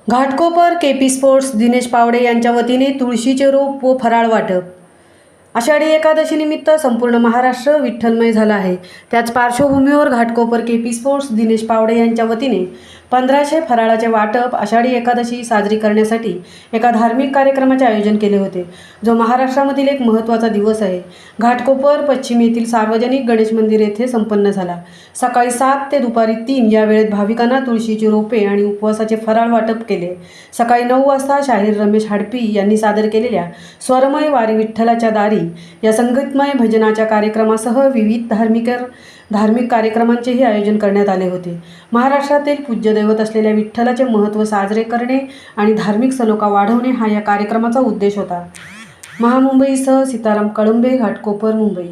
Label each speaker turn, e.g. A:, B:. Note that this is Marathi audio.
A: घाटकोपर केपी स्पोर्ट्स दिनेश पावडे यांच्या वतीने तुळशीचे रोप व फराळ वाटप। आषाढी एकादशी निमित्त संपूर्ण महाराष्ट्र विठ्ठलमय झाला आहे। त्याच पार्श्वभूमीवर घाटकोपर केपी स्पोर्ट्स दिनेश पावडे यांच्या वतीने 1500 फराळाचे वाटप आषाढी एकादशी साजरी करण्यासाठी एका धार्मिक कार्यक्रमाचे आयोजन केले होते, जो महाराष्ट्रामधील एक महत्त्वाचा दिवस आहे। घाटकोपर पश्चिम येथील सार्वजनिक गणेश मंदिर येथे संपन्न झाला। सकाळी 7 ते दुपारी 3 या वेळेत भाविकांना तुळशीची रोपे आणि उपवासाचे फराळ वाटप केले। सकाळी 9 वाजता शाहीर रमेश हाडपी यांनी सादर केलेल्या स्वरमय वारी विठ्ठलाच्या दारी या संगीतमय भजनाच्या कार्यक्रमासह विविध धार्मिक कार्यक्रमांचेही आयोजन करण्यात आले होते। महाराष्ट्रातील पूज्य दैवत असलेल्या विठ्ठलाचे महत्त्व साजरे करणे आणि धार्मिक सलोखा वाढवणे हा या कार्यक्रमाचा उद्देश होता। महामुंबईसह सीताराम कळंबे, घाटकोपर, मुंबई।